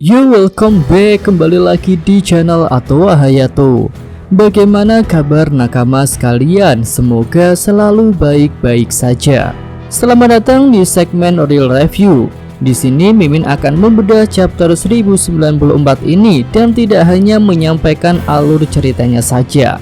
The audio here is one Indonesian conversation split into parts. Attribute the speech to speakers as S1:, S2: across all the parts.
S1: Welcome back, kembali lagi di channel Atowa Hayato. Bagaimana kabar nakama sekalian? Semoga selalu baik-baik saja. Selamat datang di segmen Real Review. Di sini Mimin akan membedah chapter 1094 ini dan tidak hanya menyampaikan alur ceritanya saja.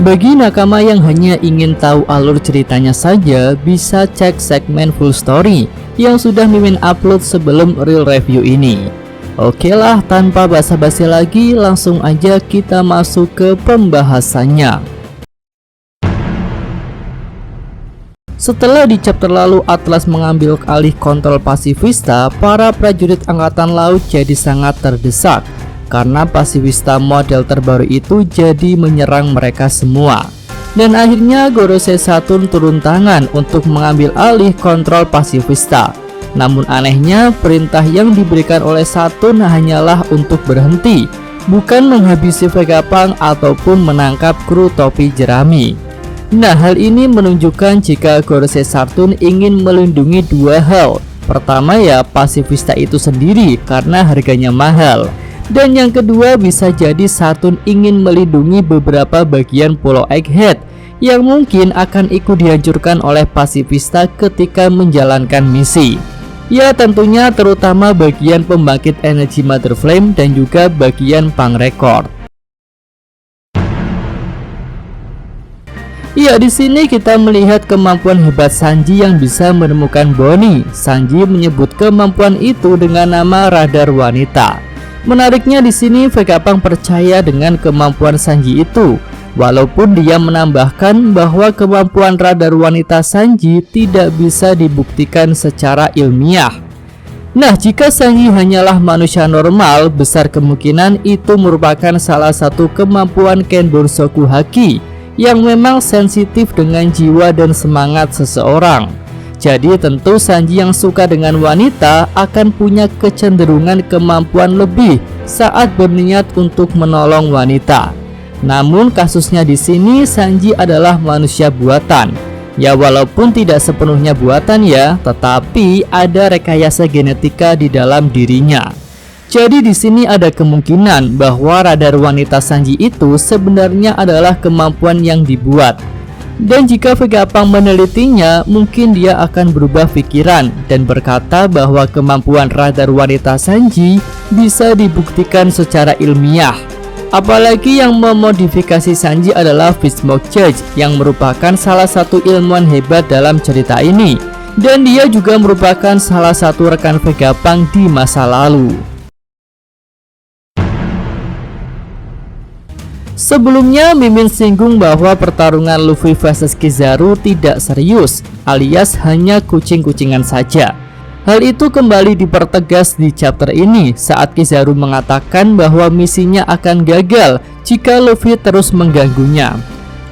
S1: Bagi nakama yang hanya ingin tahu alur ceritanya saja, bisa cek segmen full story yang sudah Mimin upload sebelum Real Review ini. Oke lah, tanpa basa-basi lagi, langsung aja kita masuk ke pembahasannya. Setelah di chapter lalu Atlas mengambil alih kontrol pasifista, para prajurit angkatan laut jadi sangat terdesak karena pasifista model terbaru itu jadi menyerang mereka semua. Dan akhirnya Gorosei Saturn turun tangan untuk mengambil alih kontrol pasifista. Namun anehnya, perintah yang diberikan oleh Saturn hanyalah untuk berhenti, bukan menghabisi Vegapunk ataupun menangkap kru topi jerami. Nah, hal ini menunjukkan jika Gorosei Saturn ingin melindungi dua hal. Pertama ya, pasifista itu sendiri karena harganya mahal. Dan yang kedua, bisa jadi Saturn ingin melindungi beberapa bagian Pulau Egghead yang mungkin akan ikut dihancurkan oleh pasifista ketika menjalankan misi. Ya, tentunya terutama bagian pembangkit energi Mother Flame dan juga bagian Punk Record. Ya, di sini kita melihat kemampuan hebat Sanji yang bisa menemukan Bonnie. Sanji menyebut kemampuan itu dengan nama radar wanita. Menariknya di sini Vegapunk percaya dengan kemampuan Sanji itu. Walaupun dia menambahkan bahwa kemampuan radar wanita Sanji tidak bisa dibuktikan secara ilmiah. Nah, jika Sanji hanyalah manusia normal, besar kemungkinan itu merupakan salah satu kemampuan Ken Borsoku Haki yang memang sensitif dengan jiwa dan semangat seseorang. Jadi tentu Sanji yang suka dengan wanita akan punya kecenderungan kemampuan lebih saat berniat untuk menolong wanita. Namun kasusnya di sini Sanji adalah manusia buatan. Ya, walaupun tidak sepenuhnya buatan ya, tetapi ada rekayasa genetika di dalam dirinya. Jadi di sini ada kemungkinan bahwa radar wanita Sanji itu sebenarnya adalah kemampuan yang dibuat. Dan jika Vegapunk menelitinya, mungkin dia akan berubah pikiran dan berkata bahwa kemampuan radar wanita Sanji bisa dibuktikan secara ilmiah. Apalagi yang memodifikasi Sanji adalah Fishsmoke Judge yang merupakan salah satu ilmuwan hebat dalam cerita ini. Dan dia juga merupakan salah satu rekan Vegapunk di masa lalu. Sebelumnya Mimin singgung bahwa pertarungan Luffy vs Kizaru tidak serius, alias hanya kucing-kucingan saja. Hal itu kembali dipertegas di chapter ini saat Kizaru mengatakan bahwa misinya akan gagal jika Luffy terus mengganggunya.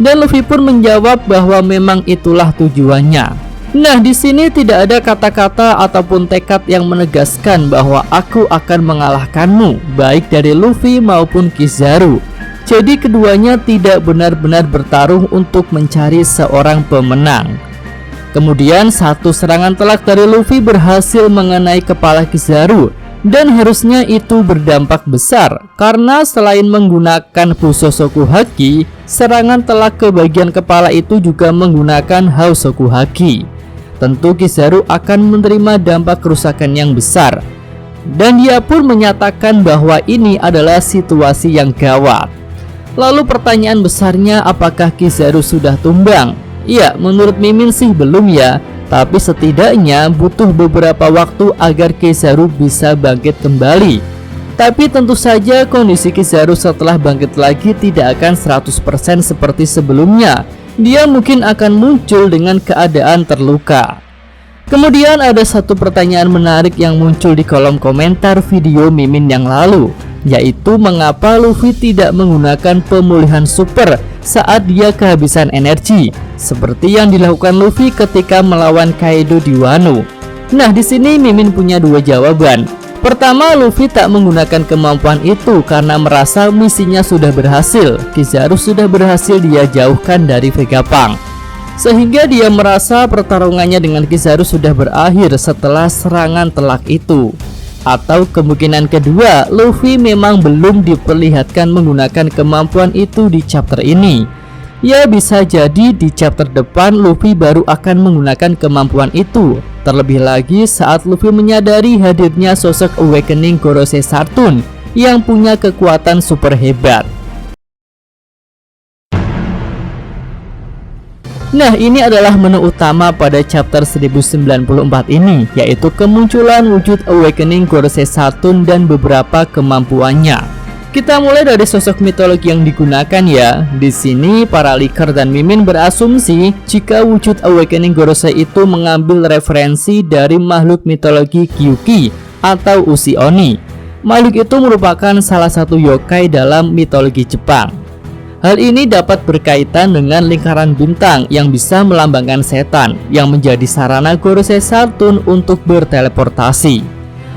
S1: Dan Luffy pun menjawab bahwa memang itulah tujuannya. Nah, di sini tidak ada kata-kata ataupun tekad yang menegaskan bahwa aku akan mengalahkanmu, baik dari Luffy maupun Kizaru. Jadi keduanya tidak benar-benar bertarung untuk mencari seorang pemenang. Kemudian satu serangan telak dari Luffy berhasil mengenai kepala Kizaru, dan harusnya itu berdampak besar karena selain menggunakan Fusosoku Haki, serangan telak ke bagian kepala itu juga menggunakan Hausoku Haki. Tentu Kizaru akan menerima dampak kerusakan yang besar, dan dia pun menyatakan bahwa ini adalah situasi yang gawat. Lalu pertanyaan besarnya, apakah Kizaru sudah tumbang? Ya, menurut Mimin sih belum ya, tapi setidaknya butuh beberapa waktu agar Kizaru bisa bangkit kembali. Tapi tentu saja kondisi Kizaru setelah bangkit lagi tidak akan 100% seperti sebelumnya. Dia mungkin akan muncul dengan keadaan terluka. Kemudian ada satu pertanyaan menarik yang muncul di kolom komentar video Mimin yang lalu, yaitu mengapa Luffy tidak menggunakan pemulihan super saat dia kehabisan energi seperti yang dilakukan Luffy ketika melawan Kaido di Wano. Nah, di sini Mimin punya dua jawaban. Pertama, Luffy tak menggunakan kemampuan itu karena merasa misinya sudah berhasil. Kizaru sudah berhasil dia jauhkan dari Vegapunk, sehingga dia merasa pertarungannya dengan Kizaru sudah berakhir setelah serangan telak itu. Atau kemungkinan kedua, Luffy memang belum diperlihatkan menggunakan kemampuan itu di chapter ini. Ya, bisa jadi di chapter depan Luffy baru akan menggunakan kemampuan itu. Terlebih lagi saat Luffy menyadari hadirnya sosok Awakening Gorosei Sartun yang punya kekuatan super hebat. Nah, ini adalah menu utama pada chapter 1094 ini, yaitu kemunculan wujud Awakening Gorosei Sartun dan beberapa kemampuannya. Kita mulai dari sosok mitologi yang digunakan ya. Di sini para Licker dan Mimin berasumsi jika wujud Awakening Gorosei itu mengambil referensi dari makhluk mitologi Gyuki atau Ushi Oni. Makhluk itu merupakan salah satu yokai dalam mitologi Jepang. Hal ini dapat berkaitan dengan lingkaran bintang yang bisa melambangkan setan yang menjadi sarana Gorosei Sartun untuk berteleportasi.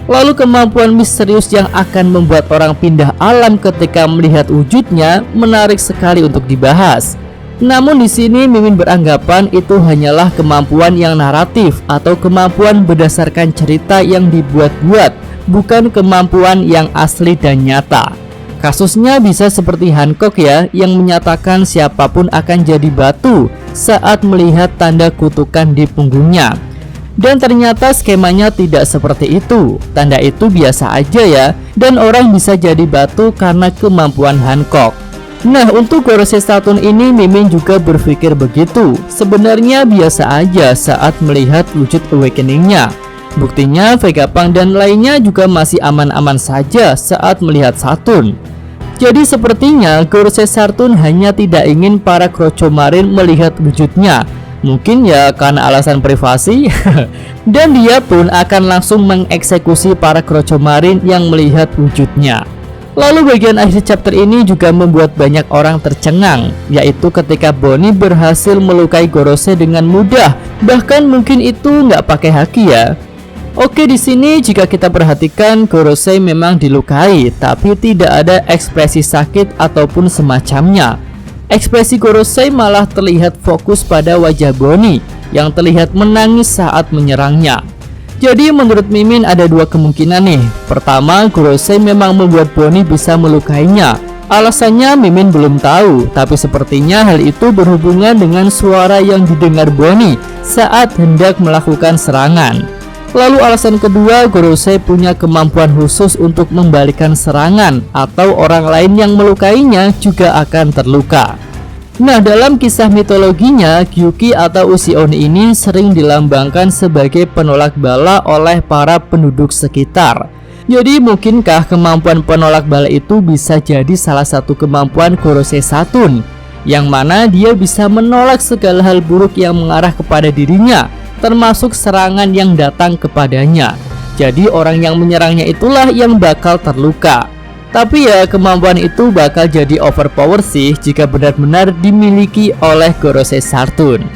S1: Lalu kemampuan misterius yang akan membuat orang pindah alam ketika melihat wujudnya menarik sekali untuk dibahas. Namun di sini Mimin beranggapan itu hanyalah kemampuan yang naratif atau kemampuan berdasarkan cerita yang dibuat-buat, bukan kemampuan yang asli dan nyata. Kasusnya bisa seperti Hancock ya, yang menyatakan siapapun akan jadi batu saat melihat tanda kutukan di punggungnya. Dan ternyata skemanya tidak seperti itu. Tanda itu biasa aja ya, dan orang bisa jadi batu karena kemampuan Hancock. Nah, untuk Gorosei Sartun ini Mimin juga berpikir begitu. Sebenarnya biasa aja saat melihat wujud Awakening-nya. Buktinya Vegapunk dan lainnya juga masih aman-aman saja saat melihat Sartun. Jadi sepertinya Gorosei Sartun hanya tidak ingin para Krocomarin melihat wujudnya. Mungkin ya karena alasan privasi. Dan dia pun akan langsung mengeksekusi para Krocomarin yang melihat wujudnya. Lalu bagian akhir chapter ini juga membuat banyak orang tercengang, yaitu ketika Bonnie berhasil melukai Gorosei dengan mudah. Bahkan mungkin itu nggak pakai haki ya. Oke, di sini jika kita perhatikan Gorosei memang dilukai, tapi tidak ada ekspresi sakit ataupun semacamnya. Ekspresi Gorosei malah terlihat fokus pada wajah Bonnie yang terlihat menangis saat menyerangnya. Jadi menurut Mimin ada dua kemungkinan nih. Pertama, Gorosei memang membuat Bonnie bisa melukainya. Alasannya Mimin belum tahu, tapi sepertinya hal itu berhubungan dengan suara yang didengar Bonnie saat hendak melakukan serangan. Lalu alasan kedua, Gorosei punya kemampuan khusus untuk membalikkan serangan atau orang lain yang melukainya juga akan terluka. Nah, dalam kisah mitologinya, Gyuki atau Ushi Oni ini sering dilambangkan sebagai penolak bala oleh para penduduk sekitar. Jadi mungkinkah kemampuan penolak bala itu bisa jadi salah satu kemampuan Gorosei Sartun, yang mana dia bisa menolak segala hal buruk yang mengarah kepada dirinya, termasuk serangan yang datang kepadanya. Jadi orang yang menyerangnya itulah yang bakal terluka. Tapi ya kemampuan itu bakal jadi overpower sih jika benar-benar dimiliki oleh Gorosei Sartun.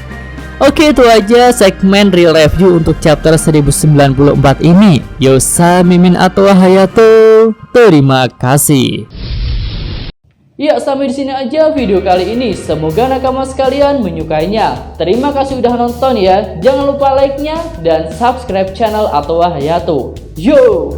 S1: Oke, itu aja segmen real review untuk chapter 1094 ini. Yosa, Mimin atau Hayato, terima kasih. Ya, sampai di sini aja video kali ini. Semoga nakama sekalian menyukainya. Terima kasih udah nonton ya. Jangan lupa like-nya dan subscribe channel Atowa Hayato. Yo!